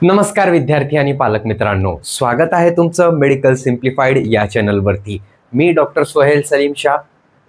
नमस्कार विद्यार्थी आणि पालक मित्रांनो, स्वागत आहे तुमचं मेडिकल सिम्प्लिफाईड या चॅनलवरती। मी डॉक्टर सोहेल सलीम शाह,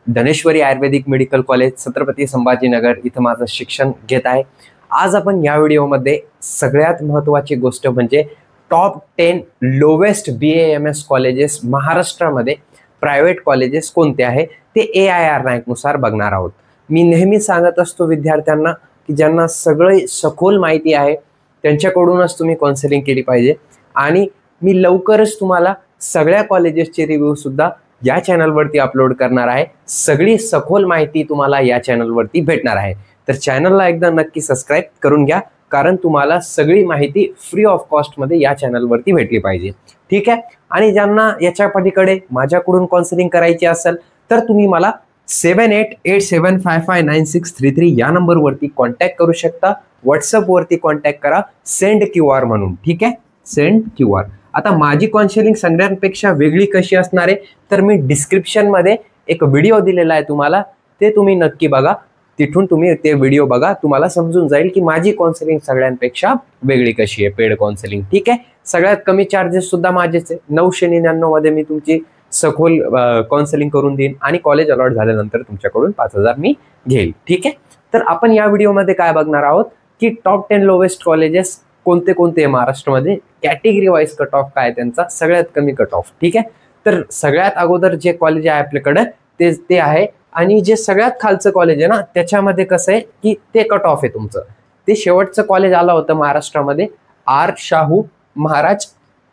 धनेश्वरी आयुर्वेदिक मेडिकल कॉलेज, छत्रपती संभाजीनगर इथं माझं शिक्षण घेत आहे। आज आपण या व्हिडिओमध्ये सगळ्यात महत्त्वाची गोष्ट म्हणजे टॉप 10 लोवेस्ट BAMS कॉलेजेस महाराष्ट्रामध्ये प्रायव्हेट कॉलेजेस कोणते आहे ते AIR रँकनुसार बघणार आहोत। मी नेहमी सांगत असतो विद्यार्थ्यांना की ज्यांना सगळे सखोल माहिती आहे त्यांच्याकडूनच तुम्ही काउन्सिलिंग केली पाहिजे, आणि मी लवकरच तुम्हाला सगळ्या कॉलेजेसचे रिव्ह्यू सुद्धा या चॅनलवरती अपलोड करणार आहे। सगळी सखोल माहिती तुम्हाला या चॅनलवरती भेटणार आहे, तर चॅनलला एकदा नक्की सबस्क्राईब करून घ्या, कारण तुम्हाला सगळी माहिती फ्री ऑफ कॉस्टमध्ये या चॅनलवरती भेटली पाहिजे। ठीक आहे, आणि ज्यांना याच्या पलीकडे माझ्याकडून काउन्सिलिंग करायची असेल तर तुम्ही मला 7887559633 या नंबरवरती कॉन्टॅक्ट करू शकता। व्हॉट्सअपवरती कॉन्टॅक्ट करा, सेंड QR म्हणून। ठीक आहे, सेंड QR। आता माझी काउन्सिलिंग सगळ्यांपेक्षा वेगळी कशी असणार आहे तर मी डिस्क्रिप्शनमध्ये एक व्हिडिओ दिलेला आहे तुम्हाला, ते तुम्ही नक्की बघा। तिथून तुम्ही ते व्हिडिओ बघा, तुम्हाला समजून जाईल की माझी काउन्सिलिंग सगळ्यांपेक्षा वेगळी कशी आहे, पेड काउन्सिलिंग। ठीक आहे, सगळ्यात कमी चार्जेस सुद्धा माझेच आहे। 999 मध्ये मी तुमची सखोल काउन्सिलिंग करून देईन, आणि कॉलेज अलॉट झाल्यानंतर तुमच्याकडून 5000 मी घेईल। ठीक आहे, तर आपण या व्हिडिओमध्ये काय बघणार आहोत की टॉप 10 लोवेस्ट कॉलेजेस कोणते कोणते महाराष्ट्रामध्ये, कॅटेगरी वाईज कट ऑफ काय त्यांचा, सगळ्यात कमी कट ऑफ। ठीक आहे, तर सगळ्यात अगोदर जे कॉलेज आहे आपल्याकडे ते आहे, आणि जे सगळ्यात खालचं कॉलेज आहे ना त्याच्यामध्ये कसं आहे की ते कट ऑफ आहे तुमचं। ते शेवटचं कॉलेज आलं होतं महाराष्ट्रामध्ये R शाहू महाराज,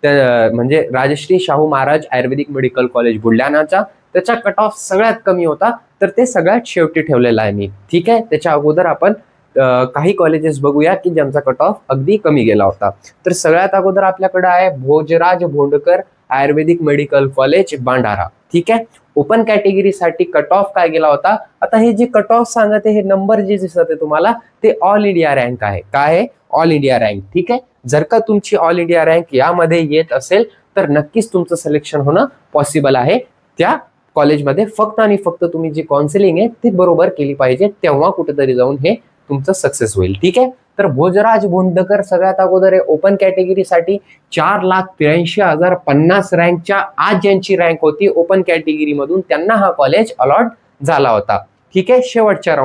म्हणजे राजश्री शाहू महाराज आयुर्वेदिक मेडिकल कॉलेज बुलढाणाचा, त्याचा कट ऑफ सगळ्यात कमी होता, तर ते सगळ्यात शेवटी ठेवलेलं आहे मी। ठीक आहे, त्याच्या अगोदर आपण काही कॉलेजेस बघूया की ज्यांचा कट ऑफ अगदी कमी गेला होता। तर सगळ्यात अगोदर आपल्याकडे आहे भोजराज भोंडकर आयुर्वेदिक मेडिकल कॉलेज भंडारा। ठीक आहे, ओपन कॅटेगरीसाठी कट ऑफ काय गेला होता। आता हे जे कट ऑफ सांगत आहे, हे नंबर जे दिसत आहे तुम्हाला ते ऑल इंडिया रँक आहे। काय आहे? All India rank. ठीक आहे, जर का तुमची ऑल इंडिया रँक यामध्ये येत असेल तर नक्कीच तुमचं सिलेक्शन होणं पॉसिबल आहे त्या कॉलेजमध्ये। फक्त आणि फक्त तुम्ही जी काउन्सिलिंग आहे ती बरोबर केली पाहिजे, तेव्हा कुठेतरी जाऊन हे तुमचं सक्सेस होईल। ठीक आहे, तर भोजराज भोंडकर सगळ्यात अगोदर आहे ओपन कॅटेगरीसाठी 4,83,050 रँकच्या आज ज्यांची रँक होती ओपन कॅटेगरी मधून त्यांना हा कॉलेज अलॉट झाला होता। ठीक आहे, शेवटच्या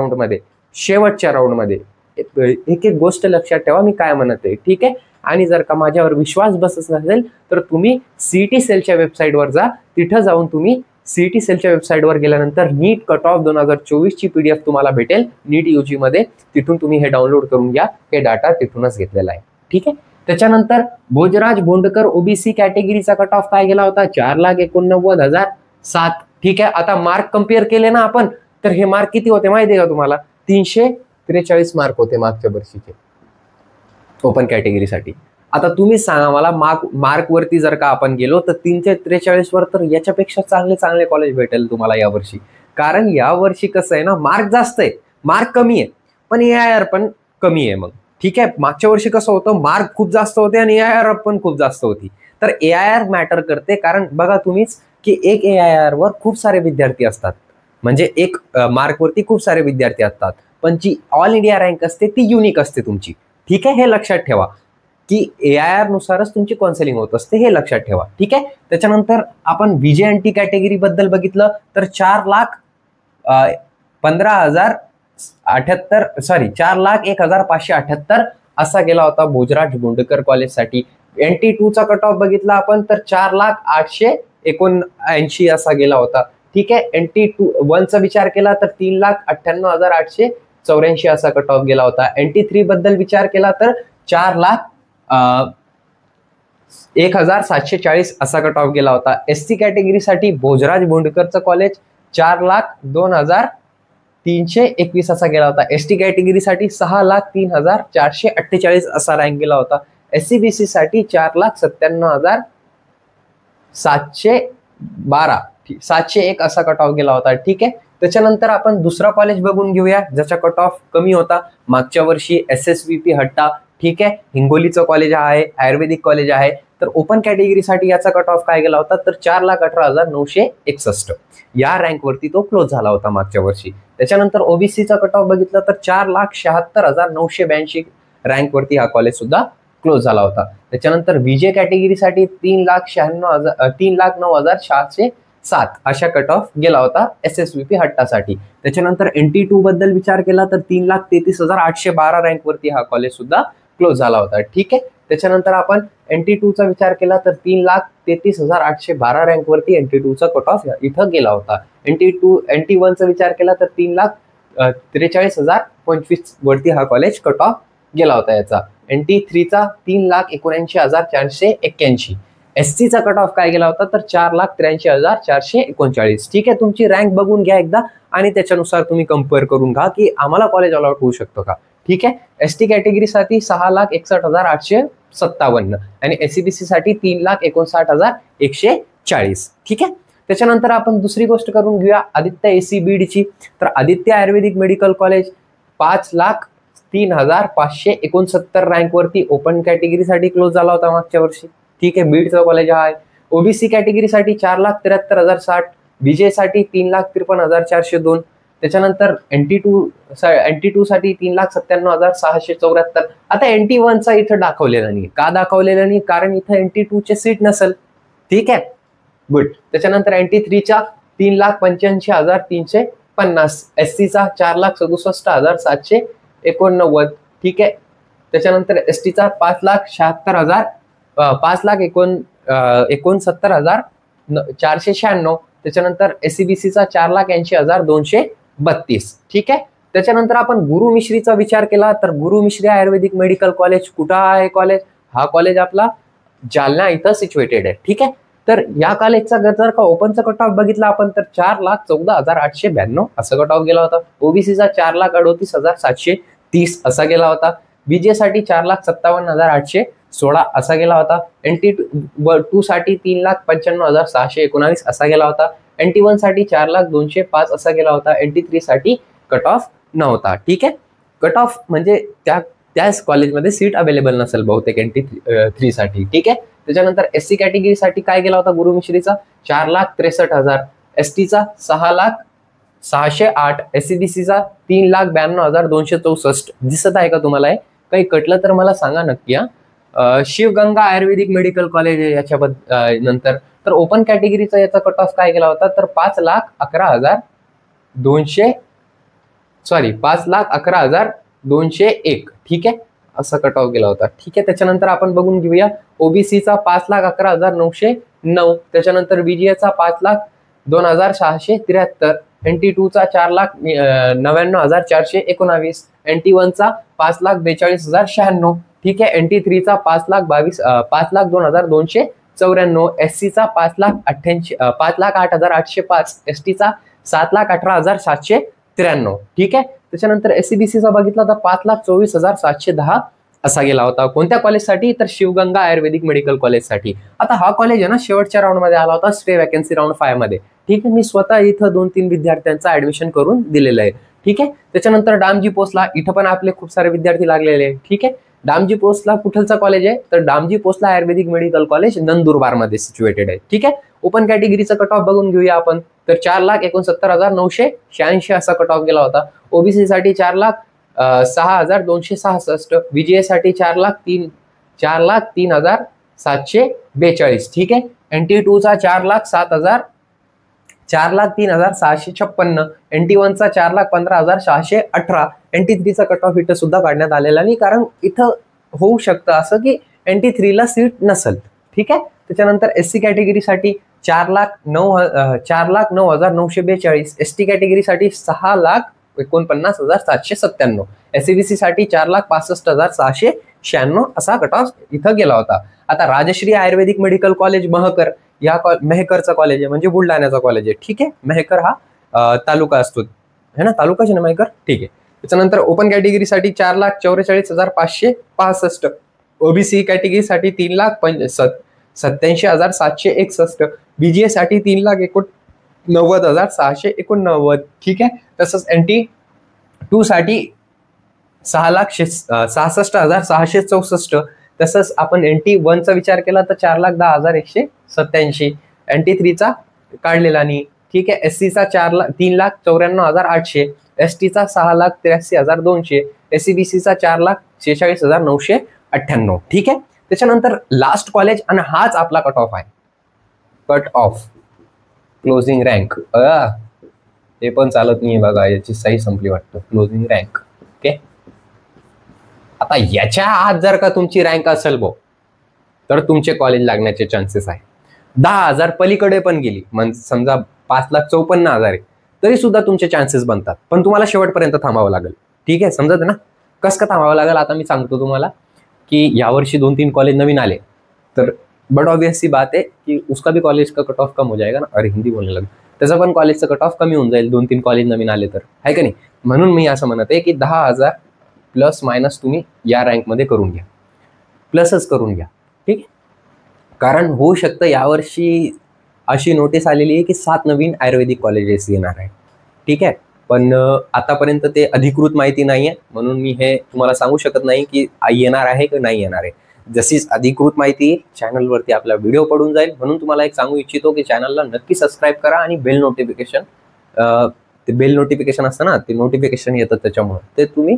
राऊंडमध्ये एक एक गोष्ट लक्षात ठेवा मी काय म्हणत आहे। ठीक आहे, आणि जर का माझ्यावर विश्वास बसत नसेल तर तुम्ही CET सेलच्या वेबसाईटवर जा, तिथं जाऊन तुम्ही CET सेलच्या वेबसाईटवर गेल्यानंतर नीट कट ऑफ 2024 ची PDF तुम्हाला भेटेल नीट UG मध्ये, तिथून तुम्ही हे डाउनलोड करून घ्या, हे डाटा तिथूनच घेतलेला आहे। ठीक आहे, त्याच्यानंतर भोजराज भोंडकर OBC कॅटेगरीचा कट ऑफ काय गेला होता 4,89,007। ठीक आहे, आता मार्क कम्पेअर केले ना आपण, तर हे मार्क किती होते माहिती आहे का तुम्हाला? 343 मार्क होते मागच्या वर्षीचे ओपन कॅटेगरीसाठी। आता तुम्ही सांगा मला, मार्क वरती जर का आपण गेलो तर 343 वर, तर याच्यापेक्षा चांगले चांगले कॉलेज भेटेल तुम्हाला यावर्षी। कारण यावर्षी कसं आहे ना, मार्क जास्त आहे, मार्क कमी आहे, पण AIR पण कमी आहे मग। ठीक आहे, मागच्या वर्षी कसं होतं, मार्क खूप जास्त होते आणि AIR पण खूप जास्त होती, तर AIR मॅटर करते। कारण बघा तुम्हीच की एक AIR वर खूप सारे विद्यार्थी असतात, म्हणजे एक मार्क वरती खूप सारे विद्यार्थी असतात, पण जी ऑल इंडिया रँक असते ती युनिक असते तुमची। ठीक आहे, हे लक्षात ठेवा की AIR नुसारच तुमची काउन्सिलिंग होत असते, हे लक्षात ठेवा। ठीक आहे, त्याच्यानंतर आपण VJNT कॅटेगरी बद्दल बघितलं तर 4,01,578 असा गेला होता भोजराज भोंडकर कॉलेजसाठी। NT2 चा कट ऑफ बघितला आपण तर 4,08,79 असा गेला होता। ठीक आहे, NT1 चा विचार केला तर 3,98,884 असा कट ऑफ गेला होता। NT3 बद्दल विचार केला तर 4,01,740 असा कट ऑफ गेला होता। SC कॅटेगरीसाठी भोजराज भोंडकरचं कॉलेज 4,02,321 असा गेला होता। ST कॅटेगरीसाठी 6,03,448 असा रँक गेला होता। SC BC साठी 4,97,701 असा कट ऑफ गेला होता। ठीक आहे, त्याच्यानंतर आपण दुसरा कॉलेज बघून घेऊया ज्याचा कट ऑफ कमी होता मागच्या वर्षी, SSVP हट्टा। ठीक आहे, हिंगोलीचं कॉलेज आहे, आयुर्वेदिक कॉलेज आहे। तर ओपन कॅटेगरीसाठी याचा कट ऑफ काय गेला होता तर 4,18,961 या रँक वरती तो क्लोज झाला होता मागच्या वर्षी। त्याच्यानंतर OBC चा कट ऑफ बघितला तर 4,76,982 रँक वरती हा कॉलेज सुद्धा क्लोज झाला होता. त्याच्यानंतर विजय कॅटेगरीसाठी 3,09,707 अशा कट ऑफ गेला होता SSVP हट्टासाठी. त्याच्यानंतर NT2 बद्दल विचार केला तर 3,33,812 रँक वरती हा कॉलेज सुद्धा क्लोज झाला होता. ठीक आहे. त्याच्यानंतर आपण NT2 चा विचार केला तर 3,33,812 रँक वरती NT2 चा कट ऑफ इथं गेला होता. NT1 चा विचार केला तर 3,43,025 वरती हा कॉलेज कट ऑफ गेला होता याचा. NT3 चा 3,79,481. SC चा कट ऑफ काय गेला होता तर 4,83,439. ठीक आहे. तुमची रँक बघून घ्या एकदा आणि त्याच्यानुसार तुम्ही कम्पेअर करून घ्या की आम्हाला कॉलेज अलॉट होऊ शकतो का. ठीक आहे. ST कॅटेगरीसाठी 6,61,857 आणि SCBC साठी 3,59,140. ठीक आहे. त्याच्यानंतर आपण दुसरी गोष्ट करून घेऊया आदित्य AC बीडची. तर आदित्य आयुर्वेदिक मेडिकल कॉलेज 5,03,569 रँक वरती ओपन कॅटेगरीसाठी क्लोज झाला होता मागच्या वर्षी. ठीक आहे. बीडचा कॉलेज हा आहे. OBC कॅटेगरीसाठी 4,73,060, BJ साठी 3,53,402. त्याच्यानंतर NT2 साठी 3,97,674. आता NT1 चा इथं दाखवलेला नाही. का दाखवलेला नाही? कारण इथं NT2 चे सीट नसेल. ठीक आहे. गुड. त्याच्यानंतर NT3 च्या 3,85,350, SC चा 4,67,789. ठीक आहे. त्याच्यानंतर ST चा 5,69,496. त्याच्यानंतर SCBC चा 4,80,232. ठीक आहे. त्याच्यानंतर आपण गुरु मिश्रीचा विचार केला तर गुरु मिश्री आयुर्वेदिक मेडिकल कॉलेज कुठं आहे कॉलेज? हा कॉलेज आपला जालना इथं सिच्युएटेड आहे. ठीक आहे. तर या कॉलेजचा जर का ओपनचा कट ऑफ बघितला आपण तर 4,14,892 असा कट ऑफ गेला होता. OBCचा 4,38,730 असा गेला होता. BJ साठी 4,57,816 असा गेला होता. NT2 साठी 3,95,619 असा गेला होता. NT1 साठी 4,02,005 असा गेला होता. NT3 साठी कट ऑफ नव्हता. ठीक आहे. कट ऑफ म्हणजे त्याच कॉलेजमध्ये सीट अवेलेबल नसेल बहुतेक NT3 साठी. ठीक आहे. त्याच्यानंतर SC कॅटेगरीसाठी काय गेला होता गुरु मिश्रीचा 4,63,000, ST चा 6,608, SCBC चा 3,92,264. दिसत आहे का तुम्हाला? काही कटलं तर मला सांगा नक्की. शिवगंगा आयुर्वेदिक मेडिकल कॉलेज याच्याबद्दल नंतर तर ओपन कॅटेगरीचा याचा कट ऑफ काय गेला होता तर 5,11,201. ठीक आहे. असा कट ऑफ गेला होता. ठीक आहे. त्याच्यानंतर आपण बघून घेऊया OBCचा 5,11,909. त्याच्यानंतर BJ चा 5,02,673. NT2 चा 4,99,419. NT1 चा 5,42,096. ठीक आहे. NT3 चा 5,02,294. SC चा 5,08,805. ST चा 7,18,793. ठीक आहे. त्याच्यानंतर SCBC चा बघितला तर 5,24,710 असा गेला होता. कोणत्या कॉलेजसाठी तर शिवगंगा आयुर्वेदिक मेडिकल कॉलेजसाठी. आता हा कॉलेज आहे ना शेवटच्या राऊंड मध्ये आला होता स्टे वॅकन्सी राऊंड 5 मध्ये. ठीक आहे. मी स्वतः इथं 2-3 विद्यार्थ्यांचा ऍडमिशन करून दिलेलं आहे. ठीक आहे. त्याच्यानंतर डामजी पोस्टला इथं पण आपले खूप सारे विद्यार्थी लागलेले आहे. ठीक आहे. डामजी पोस्टला कुठलचा कॉलेज आहे तर डामजी पोस्टला आयुर्वेदिक मेडिकल कॉलेज नंदुरबार मध्ये सिच्युएटेड आहे. ठीक आहे. ओपन कॅटेगरीचा कट ऑफ बघून घेऊया आपण तर 4,69,986 असा कट ऑफ गेला होता. OBC साठी 4,06,266. BJ साठी 4,03,742. ठीक आहे. NT2 चा 4,03,656. NT1 चा 4,15,618. NT3 चा कट ऑफ इथं सुद्धा काढण्यात आलेला नाही कारण इथं होऊ शकतं असं की NT3 ला सीट नसेल. ठीक आहे. त्याच्यानंतर SC कॅटेगरीसाठी 4,09,942. ST कॅटेगरीसाठी 6,49,797. SCBC साठी 4,65,696 असा कट ऑफ इथं गेला होता. आता राजश्री आयुर्वेदिक मेडिकल कॉलेज मेहकर या मेहकरचा कॉलेज आहे म्हणजे बुलढाण्याचा कॉलेज आहे. ठीक आहे. मेहकर हा तालुका असतो है ना, तालुकाच ना मेहकर. ठीक आहे. त्याच्यानंतर ओपन कॅटेगरीसाठी 4,44,565. OBC कॅटेगरीसाठी 3,87,761. BJ साठी 3,90,689. ठीक आहे. तसंच NT2 साठी 6,66,664. तसंच आपण NT1 चा विचार केला तर 4,10,187. NT3 चा काढलेला नाही. ठीक आहे. SC चा 3,94,800. ST चा 6,83,200. SCBC चा 4,46,998. 98. ठीक आहे. त्याच्यानंतर लास्ट कॉलेज आणि हाच आपला कट ऑफ आहे. कट ऑफ क्लोजिंग रँक हे पण चालत नाही बघा, याची सही संपली वाटतं. Closing rank. ओके. आता याच्या आत जर का तुमची रँक असेल भाऊ तर तुमचे कॉलेज लागण्याचे चान्सेस आहे. 10,000 पलीकडे पण गेली, म्हणजे समजा 5,54,000 आहे, तरी सुद्धा तुमचे चान्सेस बनतात. पण तुम्हाला शेवटपर्यंत थांबावं लागेल. ठीक आहे, समजत ना कसं का थांबावं लागेल. आता मी सांगतो तुम्हाला की यावर्षी 2-3 कॉलेज नवीन आले तर बट ऑब्वियस सी बात है कि उसका भी कॉलेज का कट ऑफ कम हो जाएगा ना. अरे हिंदी बोलने लगे. त्याचा पण कॉलेजचं कट ऑफ कमी होऊन जाईल 2-3 कॉलेज नवीन आले तर, आहे का नाही. म्हणून मी असं म्हणत आहे की 10,000 प्लस मायनस तुम्ही या रँकमध्ये करून घ्या, प्लसच करून घ्या. ठीक आहे. कारण होऊ शकतं यावर्षी अशी नोटीस आलेली आहे की 7 नवीन आयुर्वेदिक कॉलेजेस येणार आहे. ठीक आहे. पण आतापर्यंत ते अधिकृत माहिती नाही आहे, म्हणून मी हे तुम्हाला सांगू शकत नाही की येणार आहे की नाही येणार आहे. जशीच अधिकृत माहिती चॅनलवरती आपला व्हिडिओ पडून जाईल. म्हणून तुम्हाला एक सांगू इच्छितो की चॅनलला नक्की सबस्क्राईब करा आणि बेल नोटिफिकेशन असतं ना, ते नोटिफिकेशन येतं त्याच्यामुळे ते तुम्ही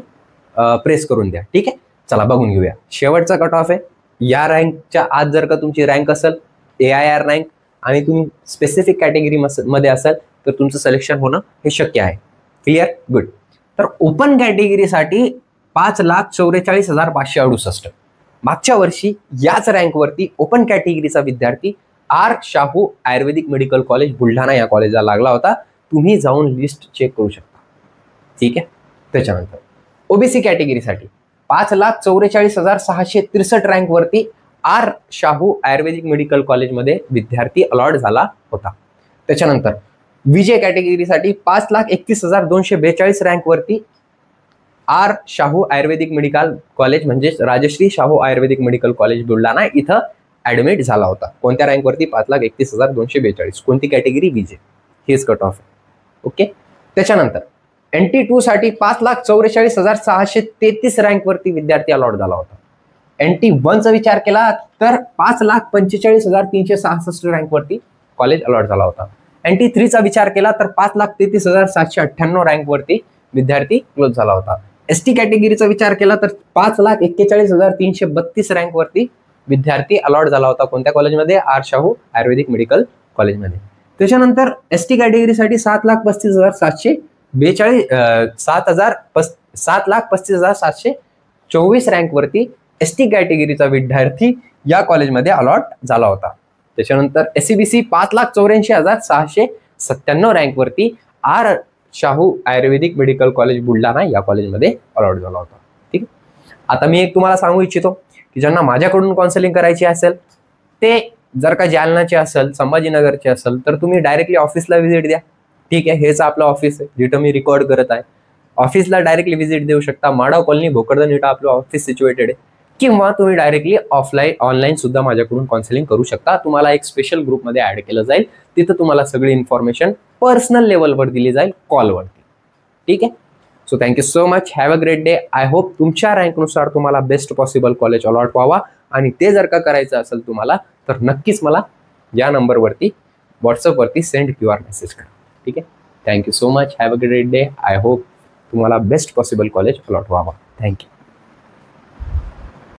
प्रेस करून द्या. ठीक आहे. चला बघून घेऊया. शेवटचा कट ऑफ आहे. या रँकच्या आत जर का तुमची रँक असेल AIR रँक आणि तुम्ही स्पेसिफिक कॅटेगरी मध्ये असाल तर तुमचं सिलेक्शन होणं हे शक्य आहे. क्लिअर. गुड. तर ओपन कॅटेगरीसाठी 5,44,568. मागच्या वर्षी याच रँकवरती ओपन कॅटेगरीचा विद्यार्थी R शाहू आयुर्वेदिक मेडिकल कॉलेज बुलढाणा या कॉलेजला लागला होता. तुम्ही जाऊन लिस्ट चेक करू शकता. ठीक आहे. त्याच्यानंतर ओबीसी कॅटेगरीसाठी 5,44,663 रँकवरती R शाहू आयुर्वेदिक मेडिकल कॉलेजमध्ये विद्यार्थी अलॉट झाला होता. त्याच्यानंतर विजय कॅटेगरीसाठी 5,31,242 रँकवरती R शाहू आयुर्वेदिक मेडिकल कॉलेज म्हणजेच राजश्री शाहू आयुर्वेदिक मेडिकल कॉलेज बुलढाणा इथं ऍडमिट झाला होता. कोणत्या रँकवरती? 5,31,242. कोणती कॅटेगरी? विजय. हेच कट ऑफ. ओके. त्याच्यानंतर NT2 साठी 5,44,633 रँकवरती विद्यार्थी अलॉट झाला होता. NT1चा विचार केला तर 5,45,366 रँकवरती कॉलेज अलॉट झाला होता. NT3चा विचार केला तर 5,33,798 रँकवरती विद्यार्थी क्लोज झाला होता. ST कॅटेगरीचा विचार केला तर 5,41,332 रँकवरती विद्यार्थी अलॉट झाला होता. कोणत्या कॉलेजमध्ये? R शाहू आयुर्वेदिक मेडिकल कॉलेजमध्ये. त्याच्यानंतर ST कॅटेगरीसाठी 7,35,724 रँकवरती ST कॅटेगरीचा विद्यार्थी या कॉलेजमध्ये अलॉट झाला होता. त्याच्यानंतर SCBC 5,84,697 रँकवरती R शाहू आयुर्वेदिक मेडिकल कॉलेज बुलढाणा या कॉलेजमध्ये अलॉट झाला होता. ठीक आहे. आता मी एक तुम्हाला सांगू इच्छितो की ज्यांना माझ्याकडून काउन्सिलिंग करायची असेल ते जर का जालनाचे असेल, संभाजीनगरचे असेल तर तुम्ही डायरेक्टली ऑफिसला व्हिजिट द्या. ठीक आहे. हेच आपलं ऑफिस आहे जिथं मी रेकॉर्ड करत आहे. ऑफिसला डायरेक्टली व्हिजिट देऊ शकता. माडव कॉलनी, भोकरदन इथं आपलं ऑफिस सिच्युएटेड आहे. किंवा तुम्ही डायरेक्टली ऑनलाईन सुद्धा माझ्याकडून काउन्सिलिंग करू शकता. तुम्हाला एक स्पेशल ग्रुपमध्ये ऍड केलं जाईल. तिथं तुम्हाला सगळी इन्फॉर्मेशन पर्सनल लेवलवर दिली जाईल कॉलवरती. ठीक आहे. So thank you so much. Have a great day. I hope तुमच्या रँकनुसार तुम्हाला बेस्ट पॉसिबल कॉलेज अलॉट व्हावा. आणि ते जर का करायचं असेल तुम्हाला तर नक्कीच मला या नंबरवरती व्हॉट्सअपवरती सेंड QR मेसेज करा. ठीक आहे. Thank you so much. Have a great day. I hope तुम्हाला बेस्ट पॉसिबल कॉलेज अलॉट व्हावा. थँक्यू.